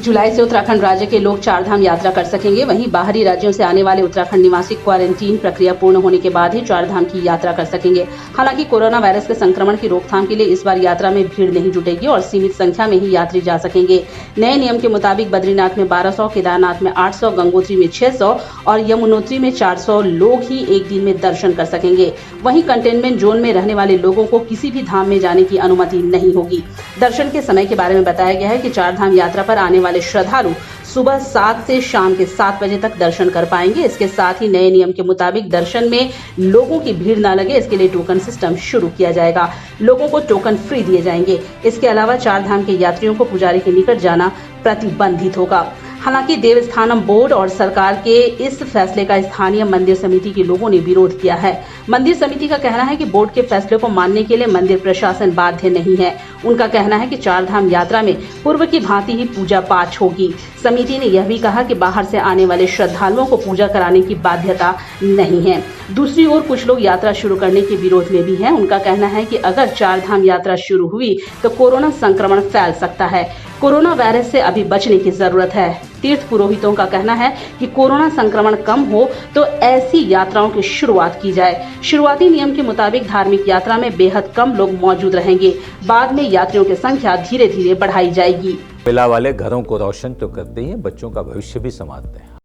जुलाई से उत्तराखंड राज्य के लोग चारधाम यात्रा कर सकेंगे। वहीं बाहरी राज्यों से आने वाले उत्तराखंड निवासी क्वारंटीन प्रक्रिया पूर्ण होने के बाद ही चारधाम की यात्रा कर सकेंगे। हालांकि कोरोना वायरस के संक्रमण की रोकथाम के लिए इस बार यात्रा में भीड़ नहीं जुटेगी और सीमित संख्या में ही यात्री जा सकेंगे। नए नियम के मुताबिक बद्रीनाथ में 1200, केदारनाथ में 800, गंगोत्री में 600 और यमुनोत्री में 400 लोग ही एक दिन में दर्शन कर सकेंगे। वहीं कंटेनमेंट जोन में रहने वाले लोगों को किसी भी धाम में जाने की अनुमति नहीं होगी। दर्शन के समय के बारे में बताया गया है कि चारधाम यात्रा पर आने वाले श्रद्धालु सुबह 7 से शाम के 7 बजे तक दर्शन कर पाएंगे। इसके साथ ही नए नियम के मुताबिक दर्शन में लोगों की भीड़ न लगे, इसके लिए टोकन सिस्टम शुरू किया जाएगा। लोगों को टोकन फ्री दिए जाएंगे। इसके अलावा चारधाम के यात्रियों को पुजारी के निकट जाना प्रतिबंधित होगा। हालांकि देवस्थानम बोर्ड और सरकार के इस फैसले का स्थानीय मंदिर समिति के लोगों ने विरोध किया है। मंदिर समिति का कहना है कि बोर्ड के फैसले को मानने के लिए मंदिर प्रशासन बाध्य नहीं है। उनका कहना है कि चारधाम यात्रा में पूर्व की भांति ही पूजा पाठ होगी। समिति ने यह भी कहा कि बाहर से आने वाले श्रद्धालुओं को पूजा कराने की बाध्यता नहीं है। दूसरी ओर कुछ लोग यात्रा शुरू करने के विरोध में भी हैं। उनका कहना है कि अगर चारधाम यात्रा शुरू हुई तो कोरोना संक्रमण फैल सकता है। कोरोना वायरस से अभी बचने की जरूरत है। तीर्थ पुरोहितों का कहना है कि कोरोना संक्रमण कम हो तो ऐसी यात्राओं की शुरुआत की जाए। शुरुआती नियम के मुताबिक धार्मिक यात्रा में बेहद कम लोग मौजूद रहेंगे। बाद में यात्रियों की संख्या धीरे धीरे बढ़ाई जाएगी। मेला वाले घरों को रोशन तो करते ही हैं, बच्चों का भविष्य भी संवारते हैं।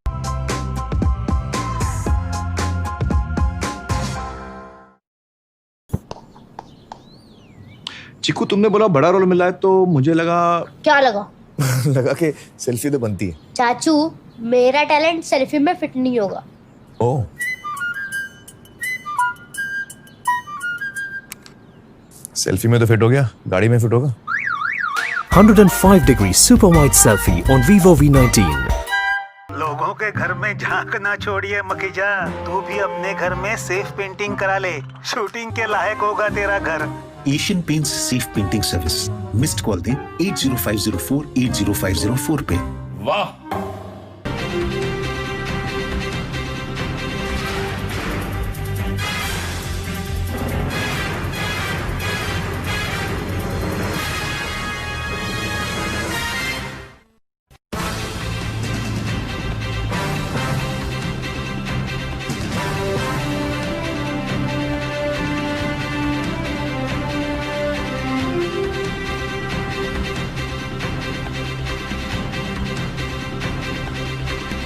चिकू, तुमने बोला बड़ा रोल मिला है तो मुझे लगा। क्या लगा? लगा कि सेल्फी तो बनती है। चाचू, मेरा टैलेंट सेल्फी में फिट नहीं होगा। ओह, सेल्फी में तो फिट हो गया, गाड़ी में फिट होगा। 105-degree super wide selfie on Vivo V19। लोगों के घर में झांक ना छोड़िए मखीजा, तू भी अपने घर में सेफ पेंटिंग करा ले। शूटिंग के लायक होगा तेरा घर। Asian paints safe painting service. Missed call दें 8050480504 पे। वाह।